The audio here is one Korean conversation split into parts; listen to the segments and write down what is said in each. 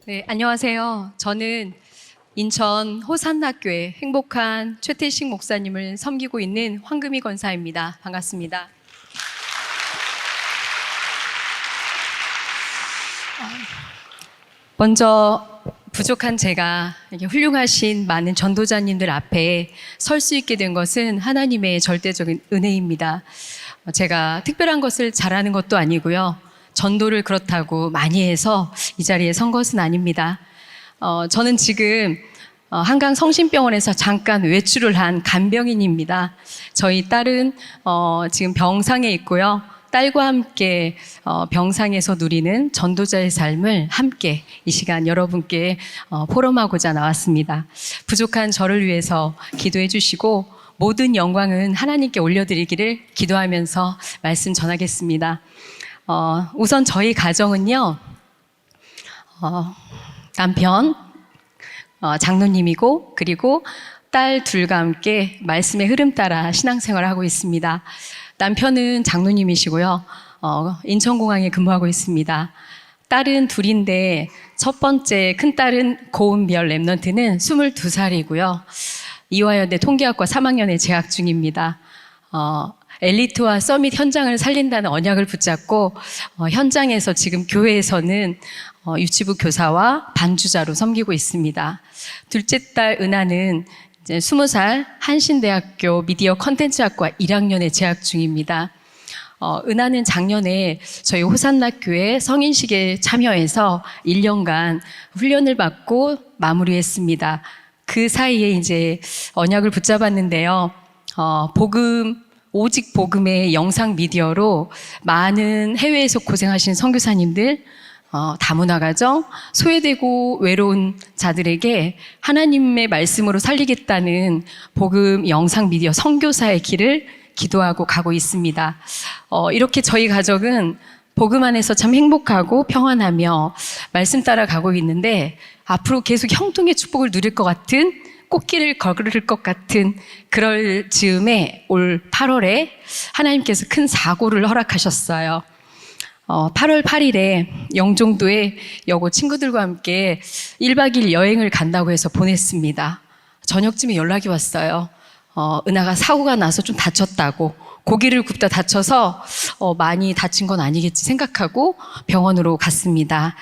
네, 안녕하세요. 저는 인천 호산학교의 행복한 최태식 목사님을 섬기고 있는 황금희 권사입니다. 반갑습니다. 먼저 부족한 제가 이렇게 훌륭하신 많은 전도자님들 앞에 설 수 있게 된 것은 하나님의 절대적인 은혜입니다. 제가 특별한 것을 잘하는 것도 아니고요. 전도를 그렇다고 많이 해서 이 자리에 선 것은 아닙니다. 저는 지금 한강 성심병원에서 잠깐 외출을 한 간병인입니다. 저희 딸은 지금 병상에 있고요. 딸과 함께 병상에서 누리는 전도자의 삶을 함께 이 시간 여러분께 포럼하고자 나왔습니다. 부족한 저를 위해서 기도해 주시고 모든 영광은 하나님께 올려드리기를 기도하면서 말씀 전하겠습니다. 우선 저희 가정은요, 남편, 장로님이고, 그리고 딸 둘과 함께 말씀의 흐름 따라 신앙생활을 하고 있습니다. 남편은 장로님이시고요, 인천공항에 근무하고 있습니다. 딸은 둘인데, 첫 번째 큰딸은 고은별 랩넌트는 22살이고요. 이화여대 통계학과 3학년에 재학 중입니다. 엘리트와 서밋 현장을 살린다는 언약을 붙잡고 현장에서 지금 교회에서는 유치부 교사와 반주자로 섬기고 있습니다. 둘째 딸 은하는 이제 20살 한신대학교 미디어 컨텐츠학과 1학년에 재학 중입니다. 은하는 작년에 저희 호산학교의 성인식에 참여해서 1년간 훈련을 받고 마무리했습니다. 그 사이에 이제 언약을 붙잡았는데요. 오직 복음의 영상 미디어로 많은 해외에서 고생하신 선교사님들, 다문화 가정, 소외되고 외로운 자들에게 하나님의 말씀으로 살리겠다는 복음 영상 미디어 선교사의 길을 기도하고 가고 있습니다. 이렇게 저희 가족은 복음 안에서 참 행복하고 평안하며 말씀 따라 가고 있는데 앞으로 계속 형통의 축복을 누릴 것 같은 꽃길을 걸을 것 같은 그럴 즈음에 올 8월에 하나님께서 큰 사고를 허락하셨어요. 8월 8일에 영종도에 여고 친구들과 함께 1박 2일 여행을 간다고 해서 보냈습니다. 저녁쯤에 연락이 왔어요. 은하가 사고가 나서 좀 다쳤다고. 고기를 굽다 다쳐서 많이 다친 건 아니겠지 생각하고 병원으로 갔습니다.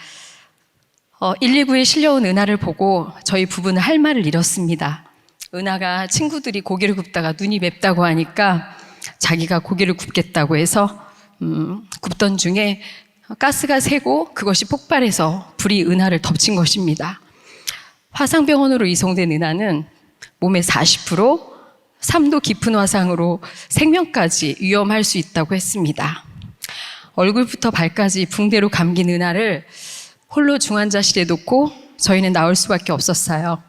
119에 실려온 은하를 보고 저희 부부는 할 말을 잃었습니다. 은하가 친구들이 고기를 굽다가 눈이 맵다고 하니까 자기가 고기를 굽겠다고 해서 굽던 중에 가스가 새고 그것이 폭발해서 불이 은하를 덮친 것입니다. 화상병원으로 이송된 은하는 몸의 40%, 3도 깊은 화상으로 생명까지 위험할 수 있다고 했습니다. 얼굴부터 발까지 붕대로 감긴 은하를 홀로 중환자실에 놓고 저희는 나올 수밖에 없었어요.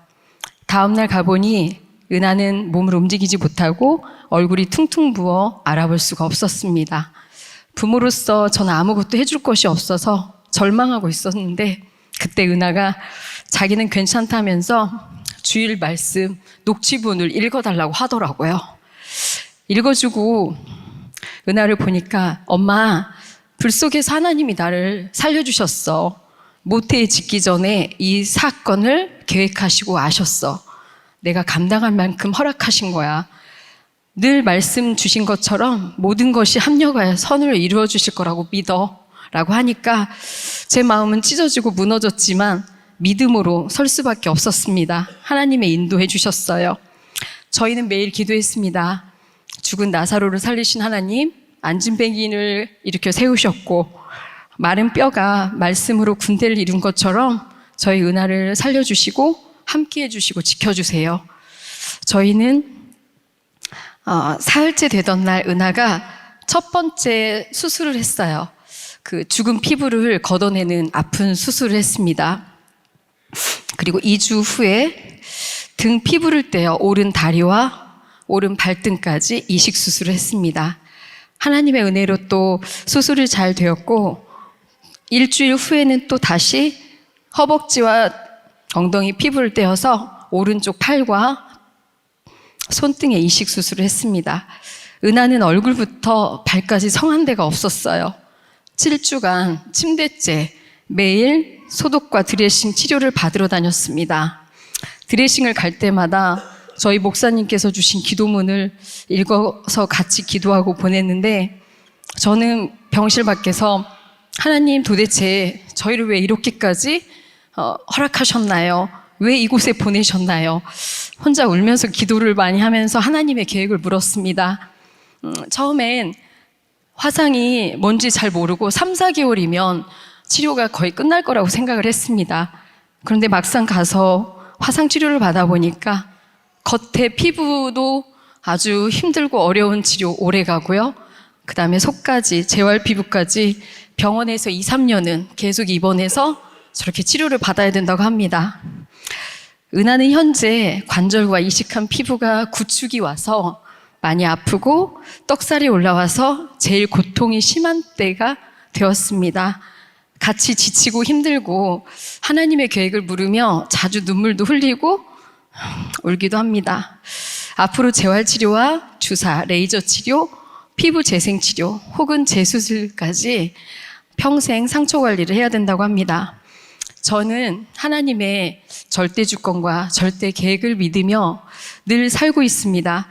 다음날 가보니 은하는 몸을 움직이지 못하고 얼굴이 퉁퉁 부어 알아볼 수가 없었습니다. 부모로서 저는 아무것도 해줄 것이 없어서 절망하고 있었는데 그때 은하가 자기는 괜찮다면서 주일 말씀 녹취본을 읽어달라고 하더라고요. 읽어주고 은하를 보니까 엄마, 불 속에서 하나님이 나를 살려주셨어. 모태에 짓기 전에 이 사건을 계획하시고 아셨어. 내가 감당할 만큼 허락하신 거야. 늘 말씀 주신 것처럼 모든 것이 합력하여 선을 이루어 주실 거라고 믿어 라고 하니까 제 마음은 찢어지고 무너졌지만 믿음으로 설 수밖에 없었습니다. 하나님의 인도해 주셨어요. 저희는 매일 기도했습니다. 죽은 나사로를 살리신 하나님, 안진뱅이인을 일으켜 세우셨고 마른 뼈가 말씀으로 군대를 이룬 것처럼 저희 은하를 살려주시고 함께해 주시고 지켜주세요. 저희는 사흘째 되던 날 은하가 첫 번째 수술을 했어요. 그 죽은 피부를 걷어내는 아픈 수술을 했습니다. 그리고 2주 후에 등 피부를 떼어 오른 다리와 오른 발등까지 이식 수술을 했습니다. 하나님의 은혜로 또 수술이 잘 되었고 일주일 후에는 또 다시 허벅지와 엉덩이 피부를 떼어서 오른쪽 팔과 손등에 이식 수술을 했습니다. 은하는 얼굴부터 발까지 성한 데가 없었어요. 7주간 침대째 매일 소독과 드레싱 치료를 받으러 다녔습니다. 드레싱을 갈 때마다 저희 목사님께서 주신 기도문을 읽어서 같이 기도하고 보냈는데, 저는 병실 밖에서 하나님, 도대체 저희를 왜 이렇게까지 허락하셨나요? 왜 이곳에 보내셨나요? 혼자 울면서 기도를 많이 하면서 하나님의 계획을 물었습니다. 처음엔 화상이 뭔지 잘 모르고 3, 4개월이면 치료가 거의 끝날 거라고 생각을 했습니다. 그런데 막상 가서 화상 치료를 받아보니까 겉에 피부도 아주 힘들고 어려운 치료 오래 가고요. 그 다음에 속까지, 재활 피부까지 병원에서 2, 3년은 계속 입원해서 저렇게 치료를 받아야 된다고 합니다. 은하는 현재 관절과 이식한 피부가 구축이 와서 많이 아프고 떡살이 올라와서 제일 고통이 심한 때가 되었습니다. 같이 지치고 힘들고 하나님의 계획을 물으며 자주 눈물도 흘리고 울기도 합니다. 앞으로 재활치료와 주사, 레이저 치료, 피부 재생 치료 혹은 재수술까지 평생 상처 관리를 해야 된다고 합니다. 저는 하나님의 절대 주권과 절대 계획을 믿으며 늘 살고 있습니다.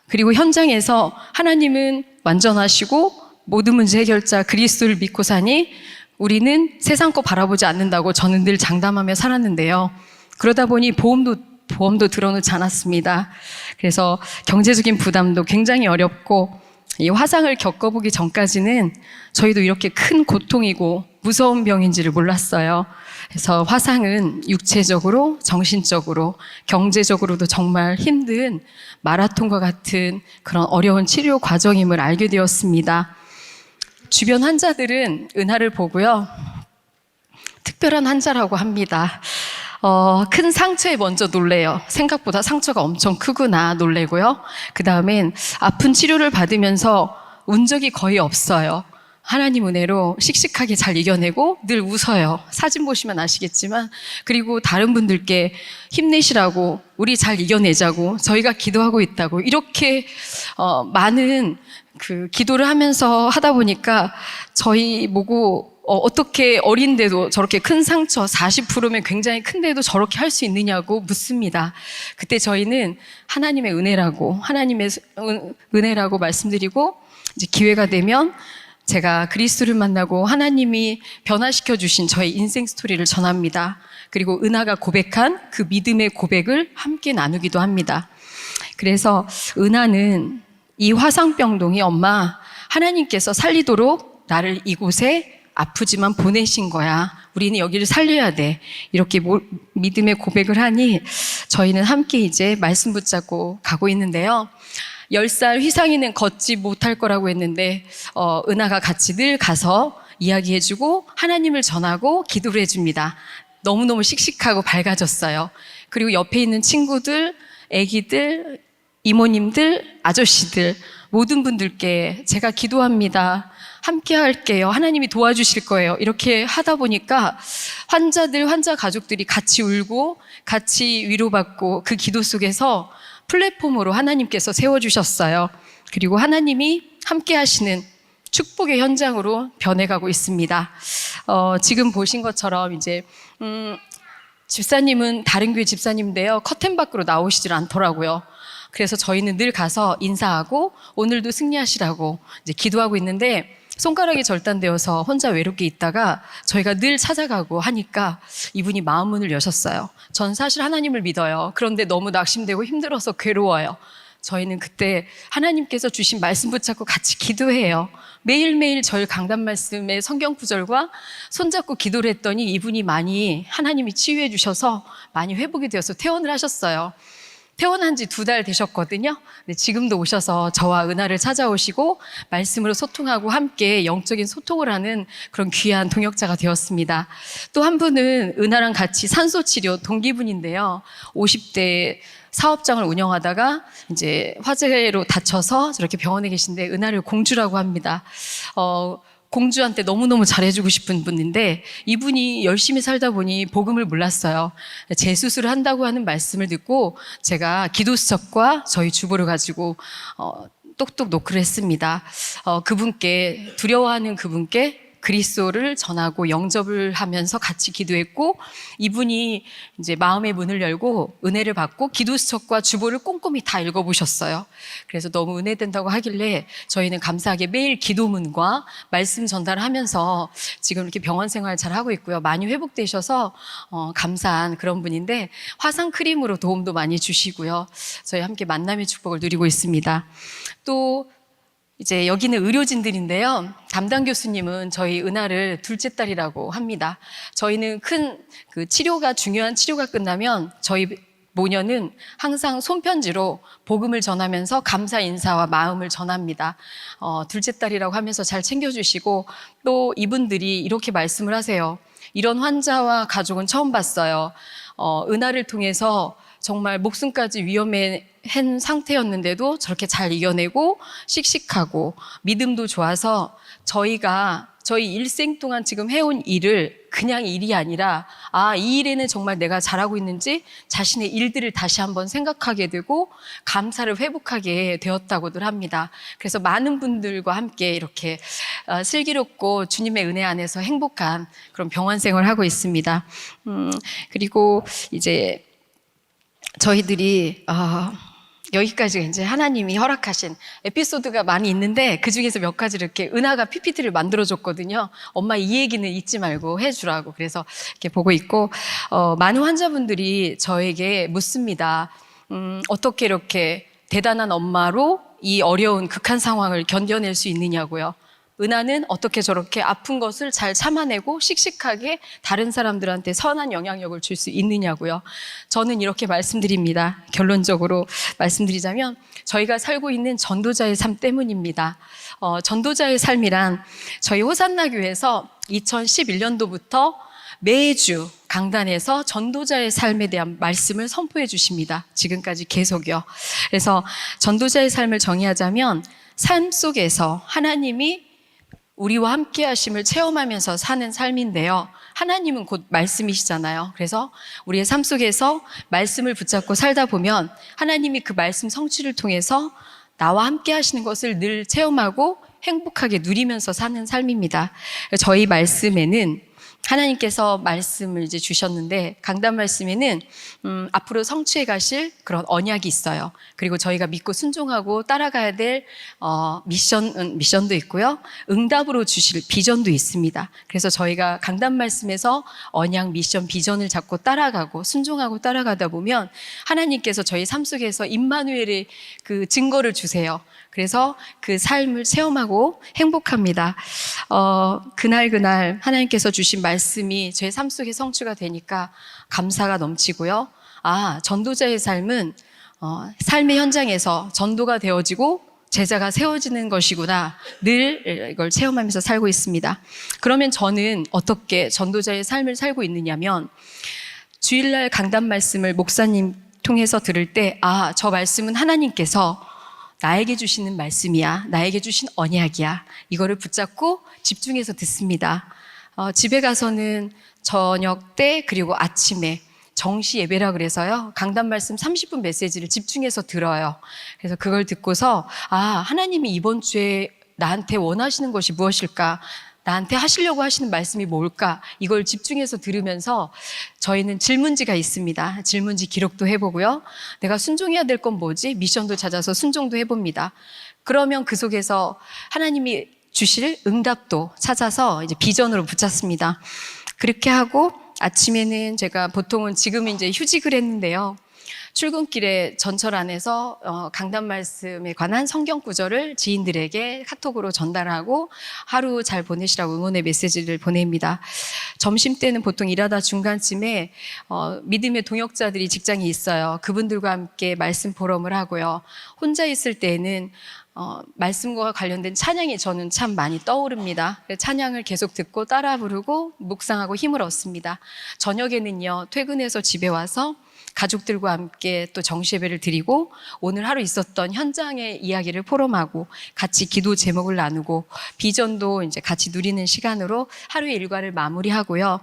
그리고 현장에서 하나님은 완전하시고 모든 문제 해결자 그리스도를 믿고 사니 우리는 세상 거 바라보지 않는다고 저는 늘 장담하며 살았는데요. 그러다 보니 보험도 들어놓지 않았습니다. 그래서 경제적인 부담도 굉장히 어렵고, 이 화상을 겪어보기 전까지는 저희도 이렇게 큰 고통이고 무서운 병인지를 몰랐어요. 그래서 화상은 육체적으로, 정신적으로, 경제적으로도 정말 힘든 마라톤과 같은 그런 어려운 치료 과정임을 알게 되었습니다. 주변 환자들은 은하를 보고요, 특별한 환자라고 합니다. 큰 상처에 먼저 놀래요. 생각보다 상처가 엄청 크구나 놀래고요. 그 다음엔 아픈 치료를 받으면서 운 적이 거의 없어요. 하나님 은혜로 씩씩하게 잘 이겨내고 늘 웃어요. 사진 보시면 아시겠지만. 그리고 다른 분들께 힘내시라고, 우리 잘 이겨내자고, 저희가 기도하고 있다고, 이렇게 많은 기도를 하면서 하다 보니까 저희 보고 어떻게 어린데도 저렇게 큰 상처 40%면 굉장히 큰데도 저렇게 할 수 있느냐고 묻습니다. 그때 저희는 하나님의 은혜라고 말씀드리고, 이제 기회가 되면 제가 그리스도를 만나고 하나님이 변화시켜 주신 저의 인생 스토리를 전합니다. 그리고 은하가 고백한 그 믿음의 고백을 함께 나누기도 합니다. 그래서 은하는 이 화상병동이 엄마, 하나님께서 살리도록 나를 이곳에 아프지만 보내신 거야. 우리는 여기를 살려야 돼. 이렇게 믿음의 고백을 하니 저희는 함께 이제 말씀 붙잡고 가고 있는데요. 10살 휘상이는 걷지 못할 거라고 했는데 은하가 같이 늘 가서 이야기해주고 하나님을 전하고 기도를 해줍니다. 너무너무 씩씩하고 밝아졌어요. 그리고 옆에 있는 친구들, 애기들, 이모님들, 아저씨들 모든 분들께 제가 기도합니다. 함께 할게요. 하나님이 도와주실 거예요. 이렇게 하다 보니까 환자 가족들이 같이 울고 같이 위로받고 그 기도 속에서 플랫폼으로 하나님께서 세워주셨어요. 그리고 하나님이 함께 하시는 축복의 현장으로 변해가고 있습니다. 지금 보신 것처럼 이제 집사님은 다른 교회 집사님인데요. 커튼 밖으로 나오시질 않더라고요. 그래서 저희는 늘 가서 인사하고 오늘도 승리하시라고 이제 기도하고 있는데, 손가락이 절단되어서 혼자 외롭게 있다가 저희가 늘 찾아가고 하니까 이분이 마음문을 여셨어요. 전 사실 하나님을 믿어요. 그런데 너무 낙심되고 힘들어서 괴로워요. 저희는 그때 하나님께서 주신 말씀 붙잡고 같이 기도해요. 매일매일 저희 강단 말씀의 성경 구절과 손잡고 기도를 했더니 이분이 많이 하나님이 치유해 주셔서 많이 회복이 되어서 퇴원을 하셨어요. 퇴원한 지 2달 되셨거든요. 네, 지금도 오셔서 저와 은하를 찾아오시고 말씀으로 소통하고 함께 영적인 소통을 하는 그런 귀한 동역자가 되었습니다. 또 한 분은 은하랑 같이 산소치료 동기분인데요. 50대 사업장을 운영하다가 이제 화재로 다쳐서 저렇게 병원에 계신데 은하를 공주라고 합니다. 공주한테 너무너무 잘해주고 싶은 분인데 이분이 열심히 살다 보니 복음을 몰랐어요. 재수술을 한다고 하는 말씀을 듣고 제가 기도수첩과 저희 주보를 가지고 똑똑 노크를 했습니다. 그분께, 두려워하는 그분께 그리스도를 전하고 영접을 하면서 같이 기도했고, 이분이 이제 마음의 문을 열고 은혜를 받고 기도수첩과 주보를 꼼꼼히 다 읽어보셨어요. 그래서 너무 은혜된다고 하길래 저희는 감사하게 매일 기도문과 말씀 전달을 하면서 지금 이렇게 병원 생활 잘 하고 있고요. 많이 회복되셔서 감사한 그런 분인데, 화상 크림으로 도움도 많이 주시고요. 저희 함께 만남의 축복을 누리고 있습니다. 또 이제 여기는 의료진들인데요. 담당 교수님은 저희 은하를 둘째 딸이라고 합니다. 저희는 큰 그 중요한 치료가 끝나면 저희 모녀는 항상 손편지로 복음을 전하면서 감사 인사와 마음을 전합니다. 둘째 딸이라고 하면서 잘 챙겨주시고, 또 이분들이 이렇게 말씀을 하세요. 이런 환자와 가족은 처음 봤어요. 은하를 통해서 정말 목숨까지 위험한 상태였는데도 저렇게 잘 이겨내고 씩씩하고 믿음도 좋아서 저희 일생 동안 지금 해온 일을 그냥 일이 아니라, 이 일에는 정말 내가 잘하고 있는지 자신의 일들을 다시 한번 생각하게 되고 감사를 회복하게 되었다고들 합니다. 그래서 많은 분들과 함께 이렇게 슬기롭고 주님의 은혜 안에서 행복한 그런 병원 생활을 하고 있습니다. 그리고 이제 저희들이 여기까지 이제 하나님이 허락하신 에피소드가 많이 있는데, 그 중에서 몇 가지를 이렇게 은하가 PPT를 만들어줬거든요. 엄마 이 얘기는 잊지 말고 해주라고. 그래서 이렇게 보고 있고, 많은 환자분들이 저에게 묻습니다. 어떻게 이렇게 대단한 엄마로 이 어려운 극한 상황을 견뎌낼 수 있느냐고요. 은하는 어떻게 저렇게 아픈 것을 잘 참아내고 씩씩하게 다른 사람들한테 선한 영향력을 줄 수 있느냐고요. 저는 이렇게 말씀드립니다. 결론적으로 말씀드리자면 저희가 살고 있는 전도자의 삶 때문입니다. 전도자의 삶이란 저희 호산나교에서 2011년도부터 매주 강단에서 전도자의 삶에 대한 말씀을 선포해 주십니다. 지금까지 계속이요. 그래서 전도자의 삶을 정의하자면 삶 속에서 하나님이 우리와 함께 하심을 체험하면서 사는 삶인데요. 하나님은 곧 말씀이시잖아요. 그래서 우리의 삶 속에서 말씀을 붙잡고 살다 보면 하나님이 그 말씀 성취를 통해서 나와 함께 하시는 것을 늘 체험하고 행복하게 누리면서 사는 삶입니다. 저희 말씀에는 하나님께서 말씀을 이제 주셨는데, 강단 말씀에는 앞으로 성취해 가실 그런 언약이 있어요. 그리고 저희가 믿고 순종하고 따라가야 될 미션도 있고요. 응답으로 주실 비전도 있습니다. 그래서 저희가 강단 말씀에서 언약, 미션, 비전을 잡고 따라가고 순종하고 따라가다 보면 하나님께서 저희 삶 속에서 임마누엘의 그 증거를 주세요. 그래서 그 삶을 체험하고 행복합니다. 그날 하나님께서 주신 말씀이 제 삶 속에 성취가 되니까 감사가 넘치고요. 전도자의 삶은 삶의 현장에서 전도가 되어지고 제자가 세워지는 것이구나, 늘 이걸 체험하면서 살고 있습니다. 그러면 저는 어떻게 전도자의 삶을 살고 있느냐면, 주일날 강단 말씀을 목사님 통해서 들을 때 저 말씀은 하나님께서 나에게 주시는 말씀이야, 나에게 주신 언약이야, 이거를 붙잡고 집중해서 듣습니다. 집에 가서는 저녁 때 그리고 아침에 정시 예배라 그래서요, 강단 말씀 30분 메시지를 집중해서 들어요. 그래서 그걸 듣고서 하나님이 이번 주에 나한테 원하시는 것이 무엇일까, 나한테 하시려고 하시는 말씀이 뭘까, 이걸 집중해서 들으면서 저희는 질문지가 있습니다. 질문지 기록도 해보고요. 내가 순종해야 될 건 뭐지? 미션도 찾아서 순종도 해봅니다. 그러면 그 속에서 하나님이 주실 응답도 찾아서 이제 비전으로 붙잡습니다. 그렇게 하고 아침에는 제가 보통은 지금은 이제 휴직을 했는데요. 출근길에 전철 안에서 강단 말씀에 관한 성경 구절을 지인들에게 카톡으로 전달하고 하루 잘 보내시라고 응원의 메시지를 보냅니다. 점심때는 보통 일하다 중간쯤에 믿음의 동역자들이 직장에 있어요. 그분들과 함께 말씀 포럼을 하고요. 혼자 있을 때에는 말씀과 관련된 찬양이 저는 참 많이 떠오릅니다. 찬양을 계속 듣고 따라 부르고 묵상하고 힘을 얻습니다. 저녁에는요, 퇴근해서 집에 와서 가족들과 함께 또 정시예배를 드리고 오늘 하루 있었던 현장의 이야기를 포럼하고 같이 기도 제목을 나누고 비전도 이제 같이 누리는 시간으로 하루의 일과를 마무리하고요.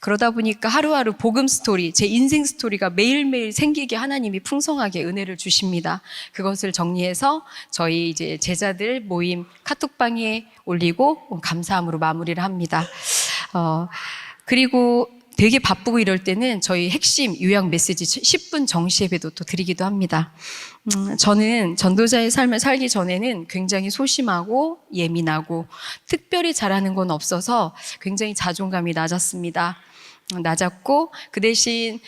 그러다 보니까 하루하루 복음 스토리, 제 인생 스토리가 매일매일 생기게 하나님이 풍성하게 은혜를 주십니다. 그것을 정리해서 저희 이제 제자들 모임 카톡방에 올리고 감사함으로 마무리를 합니다. 그리고 되게 바쁘고 이럴 때는 저희 핵심 요약 메시지 10분 정시 예배도 또 드리기도 합니다. 저는 전도자의 삶을 살기 전에는 굉장히 소심하고 예민하고 특별히 잘하는 건 없어서 굉장히 자존감이 낮았습니다. 낮았고 그 대신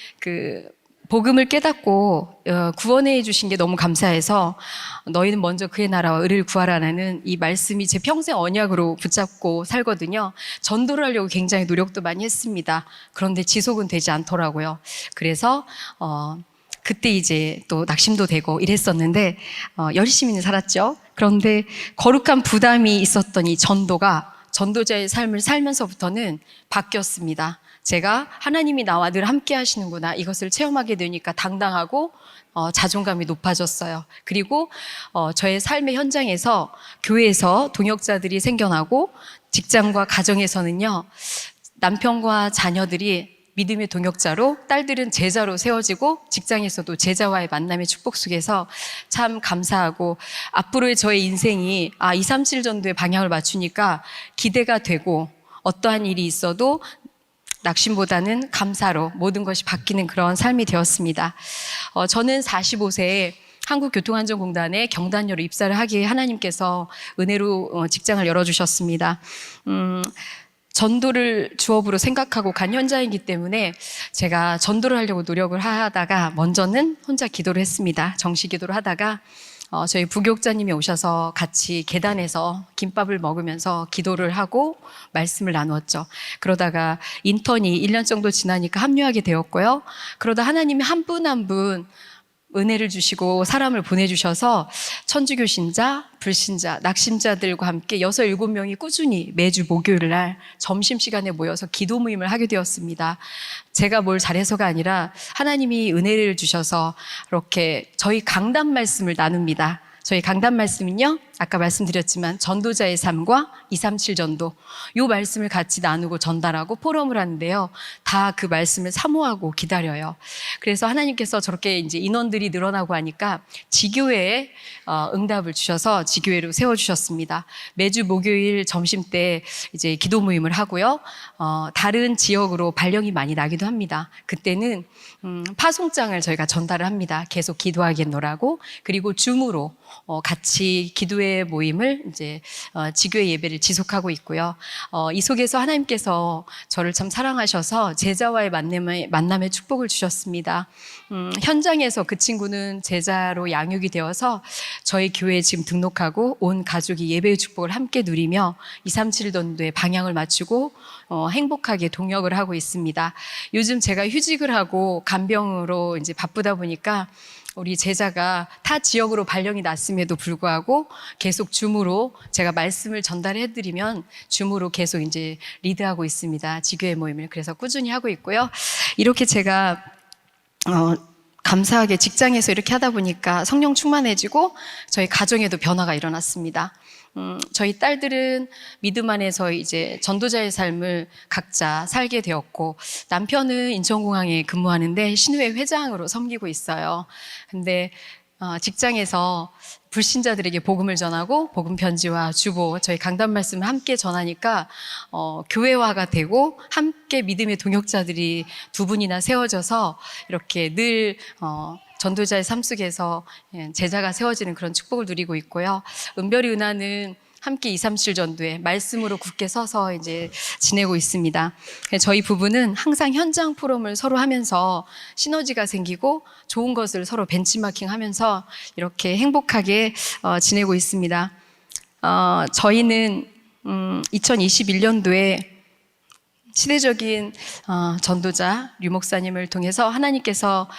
복음을 깨닫고 구원해 주신 게 너무 감사해서 너희는 먼저 그의 나라와 의를 구하라는 이 말씀이 제 평생 언약으로 붙잡고 살거든요. 전도를 하려고 굉장히 노력도 많이 했습니다. 그런데 지속은 되지 않더라고요. 그래서 그때 이제 또 낙심도 되고 이랬었는데 열심히는 살았죠. 그런데 거룩한 부담이 있었던 이 전도가 전도자의 삶을 살면서부터는 바뀌었습니다. 제가 하나님이 나와 늘 함께 하시는구나 이것을 체험하게 되니까 당당하고 자존감이 높아졌어요. 그리고 저의 삶의 현장에서 교회에서 동역자들이 생겨나고 직장과 가정에서는요 남편과 자녀들이 믿음의 동역자로 딸들은 제자로 세워지고 직장에서도 제자와의 만남의 축복 속에서 참 감사하고 앞으로의 저의 인생이 237 전도의 방향을 맞추니까 기대가 되고 어떠한 일이 있어도 낙심보다는 감사로 모든 것이 바뀌는 그런 삶이 되었습니다. 저는 45세에 한국교통안전공단에 경단녀로 입사를 하기에 하나님께서 은혜로 직장을 열어주셨습니다. 전도를 주업으로 생각하고 간 현장이기 때문에 제가 전도를 하려고 노력을 하다가 먼저는 혼자 기도를 했습니다. 정시 기도를 하다가 저희 부교육자님이 오셔서 같이 계단에서 김밥을 먹으면서 기도를 하고 말씀을 나누었죠. 그러다가 인턴이 1년 정도 지나니까 합류하게 되었고요. 그러다 하나님이 한 분 한 분 은혜를 주시고 사람을 보내주셔서 천주교 신자, 불신자, 낙심자들과 함께 6, 7명이 꾸준히 매주 목요일 날 점심시간에 모여서 기도 모임을 하게 되었습니다. 제가 뭘 잘해서가 아니라 하나님이 은혜를 주셔서 이렇게 저희 강단 말씀을 나눕니다. 저희 강단 말씀은요, 아까 말씀드렸지만 전도자의 삶과 237 전도 이 말씀을 같이 나누고 전달하고 포럼을 하는데요. 다 그 말씀을 사모하고 기다려요. 그래서 하나님께서 저렇게 이제 인원들이 늘어나고 하니까 지교회에 응답을 주셔서 지교회로 세워주셨습니다. 매주 목요일 점심 때 이제 기도 모임을 하고요. 다른 지역으로 발령이 많이 나기도 합니다. 그때는 파송장을 저희가 전달을 합니다. 계속 기도하겠노라고. 그리고 줌으로 같이 기도회 모임을 이제 지교회 예배를 지속하고 있고요. 이 속에서 하나님께서 저를 참 사랑하셔서 제자와의 만남의 축복을 주셨습니다. 현장에서 그 친구는 제자로 양육이 되어서 저희 교회에 지금 등록하고 온 가족이 예배의 축복을 함께 누리며 237 전도의 방향을 맞추고 행복하게 동역을 하고 있습니다. 요즘 제가 휴직을 하고 간병으로 이제 바쁘다 보니까 우리 제자가 타 지역으로 발령이 났음에도 불구하고 계속 줌으로 제가 말씀을 전달해드리면 줌으로 계속 이제 리드하고 있습니다. 지교회 모임을. 그래서 꾸준히 하고 있고요. 이렇게 제가 감사하게 직장에서 이렇게 하다 보니까 성령 충만해지고 저희 가정에도 변화가 일어났습니다. 저희 딸들은 믿음 안에서 이제 전도자의 삶을 각자 살게 되었고, 남편은 인천공항에 근무하는데 신우회 회장으로 섬기고 있어요. 근데 직장에서 불신자들에게 복음을 전하고 복음 편지와 주보, 저희 강단 말씀을 함께 전하니까 교회화가 되고 함께 믿음의 동역자들이 두 분이나 세워져서 이렇게 늘 전도자의 삶 속에서 제자가 세워지는 그런 축복을 누리고 있고요. 은별이 은하는 함께 237 전도에 말씀으로 굳게 서서 이제 지내고 있습니다. 저희 부부는 항상 현장 포럼을 서로 하면서 시너지가 생기고 좋은 것을 서로 벤치마킹 하면서 이렇게 행복하게 지내고 있습니다. 저희는 2021년도에 시대적인 전도자 류 목사님을 통해서 하나님께서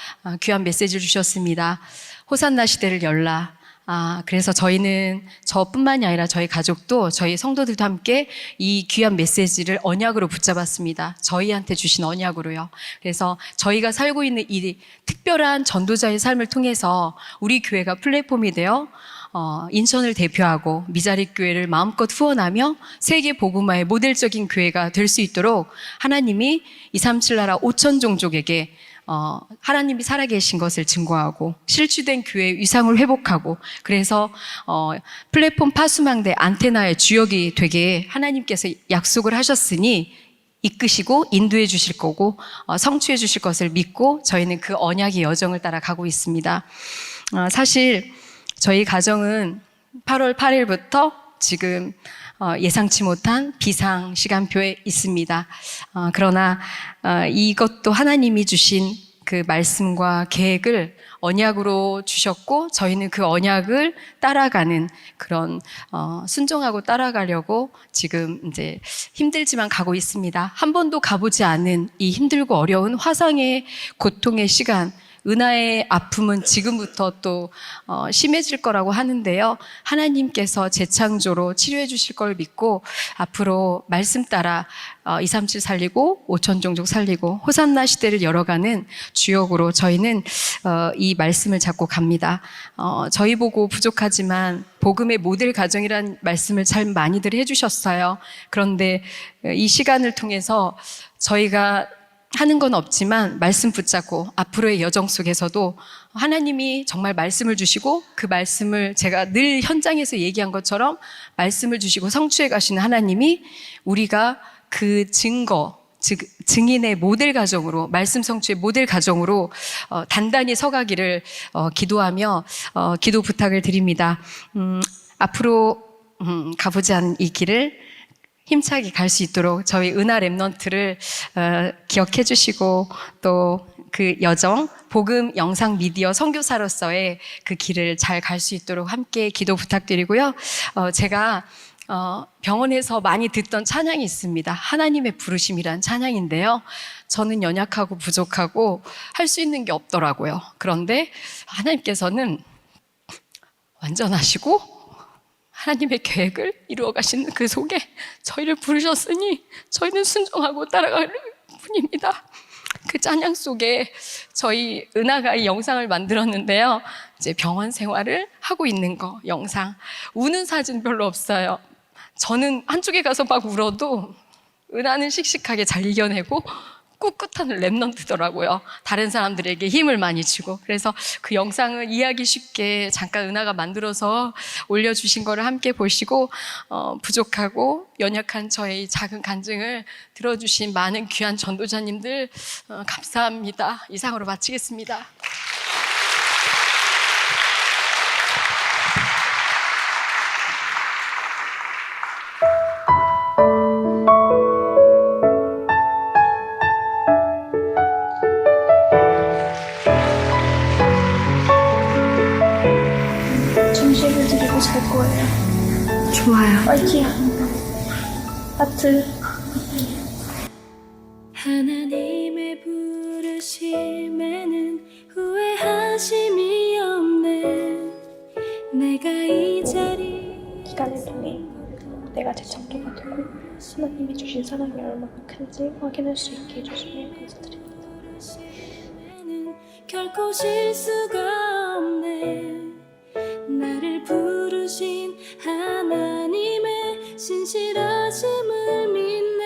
귀한 메시지를 주셨습니다. 호산나 시대를 열라. 그래서 저희는 저뿐만이 아니라 저희 가족도 저희 성도들도 함께 이 귀한 메시지를 언약으로 붙잡았습니다. 저희한테 주신 언약으로요. 그래서 저희가 살고 있는 이 특별한 전도자의 삶을 통해서 우리 교회가 플랫폼이 되어 인천을 대표하고 미자립 교회를 마음껏 후원하며 세계 복음화의 모델적인 교회가 될 수 있도록 하나님이 237 나라 5천 종족에게 하나님이 살아계신 것을 증거하고 실추된 교회의 위상을 회복하고 그래서 플랫폼 파수망대 안테나의 주역이 되게 하나님께서 약속을 하셨으니 이끄시고 인도해 주실 거고 성취해 주실 것을 믿고 저희는 그 언약의 여정을 따라 가고 있습니다. 사실 저희 가정은 8월 8일부터 지금 예상치 못한 비상 시간표에 있습니다. 그러나 이것도 하나님이 주신 그 말씀과 계획을 언약으로 주셨고 저희는 그 언약을 따라가는 그런 순종하고 따라가려고 지금 이제 힘들지만 가고 있습니다. 한 번도 가보지 않은 이 힘들고 어려운 화상의 고통의 시간, 은하의 아픔은 지금부터 또 심해질 거라고 하는데요. 하나님께서 재창조로 치료해 주실 걸 믿고 앞으로 말씀 따라 237 살리고 5천 종족 살리고 호산나 시대를 열어가는 주역으로 저희는 이 말씀을 잡고 갑니다. 저희 보고 부족하지만 복음의 모델 가정이라는 말씀을 참 많이들 해주셨어요. 그런데 이 시간을 통해서 저희가 하는 건 없지만 말씀 붙잡고 앞으로의 여정 속에서도 하나님이 정말 말씀을 주시고 그 말씀을 제가 늘 현장에서 얘기한 것처럼 말씀을 주시고 성취해 가시는 하나님이 우리가 그 증거, 즉 증인의 모델 가정으로 말씀 성취의 모델 가정으로 단단히 서가기를 기도하며 기도 부탁을 드립니다. 앞으로 가보지 않은 이 길을 힘차게 갈 수 있도록 저희 은하 랩넌트를 기억해 주시고 또 그 여정 복음 영상 미디어 선교사로서의 그 길을 잘 갈 수 있도록 함께 기도 부탁드리고요. 제가 병원에서 많이 듣던 찬양이 있습니다. 하나님의 부르심이란 찬양인데요. 저는 연약하고 부족하고 할 수 있는 게 없더라고요. 그런데 하나님께서는 완전하시고 하나님의 계획을 이루어 가시는 그 속에 저희를 부르셨으니 저희는 순종하고 따라갈 뿐입니다. 그 찬양 속에 저희 은하가 이 영상을 만들었는데요. 이제 병원 생활을 하고 있는 거 영상. 우는 사진 별로 없어요. 저는 한쪽에 가서 막 울어도 은하는 씩씩하게 잘 이겨내고 꿋꿋한 랩넌트더라고요. 다른 사람들에게 힘을 많이 주고. 그래서 그 영상을 이해하기 쉽게 잠깐 은하가 만들어서 올려주신 거를 함께 보시고 부족하고 연약한 저의 작은 간증을 들어주신 많은 귀한 전도자님들 감사합니다. 이상으로 마치겠습니다. 점심을 드리고 잘 거예요. 좋아요. 파이팅. 하트. 하나님의 부르심에는 후회하심이 없네. 내가 이 자리 기간을 통해 내가 재창조가 되고 하나님이 주신 사랑이 얼마나 큰지 확인할 수 있게 해주시면 감사드립니다. 결코 실수가 없네. 나를 부르신 하나님의 신실하심을 믿네.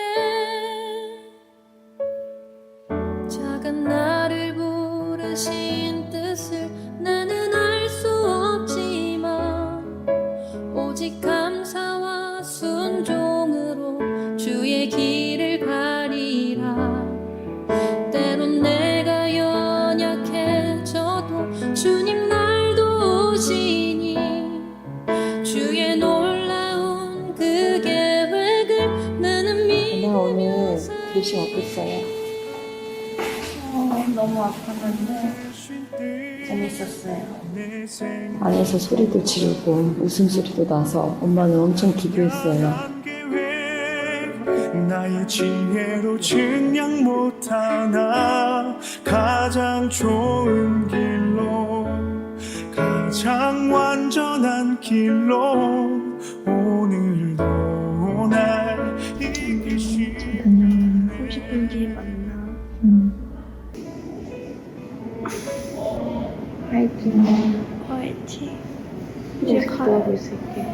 작은 나를 부르신 뜻을 나는 알 수 없지만 오직 감사와 순종으로 주의 길을 가리라. 때론 내가 연약해져도 주님 날 도우시니 주의 놀라운 그 계획을 나는 믿으며 오늘 글씨 어땠어요? 너무 아팠는데 재밌었어요. 안에서 소리도 지르고 웃음소리도 나서 엄마는 엄청 기도했어요. 나의 지혜로 증량 못하나 가장 좋은 길로 가장 완전한 길로 오늘도 날 이끄시는 30분 뒤에 만나. 화이팅. 화이팅. 이제 기도하고 있을게.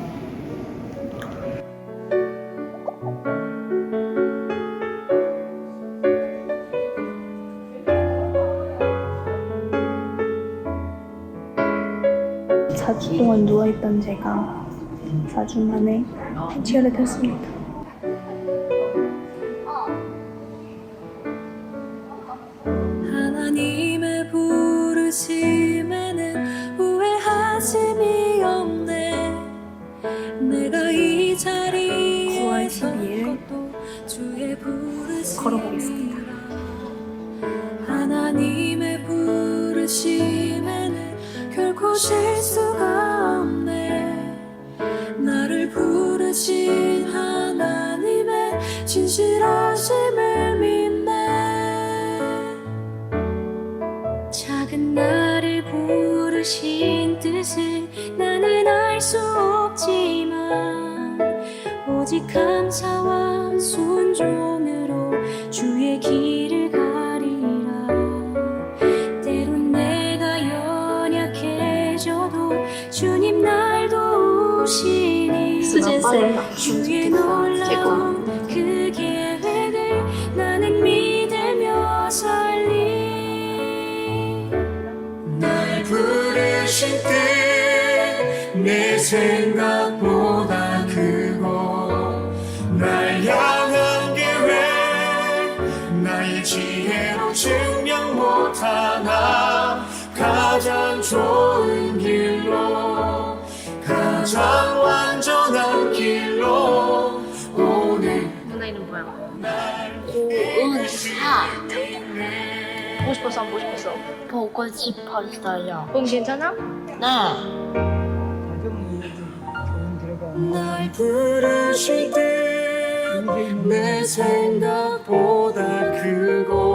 사 주 동안 누워있던 제가 4주 만에 해결이 됐습니다. 하나님의 부르심에는 후회하심이 없네. 내가 이 자리에 9월 12일 선 것도 주의 부르심이라. 걸어보겠습니다. 하나님의 부르심에는 결코 실수가 없네. 나를 부르신 하나님의 진실하심을 믿네. 작은 나를 부르신 뜻을 나는 알 수 없지만 오직 감사와 순종으로 주의 길을 가리라. 때론 내가 연약해져도 주님 날 도우시니 주의 놀라운 그 계획을 나는 믿으며 살리. 날 부르신 뜻 내 생각보다 크고 날 향한 계획 나의 지혜로 증명 못하나 가장 좋은 길로 가장 완전한 길로 오늘 누나 이름 뭐야? 고은사 보고 싶었어 안 보고 싶었어? 보고 싶었어요. 응 괜찮아? 네. 날 부르실 때 내 생각보다 크고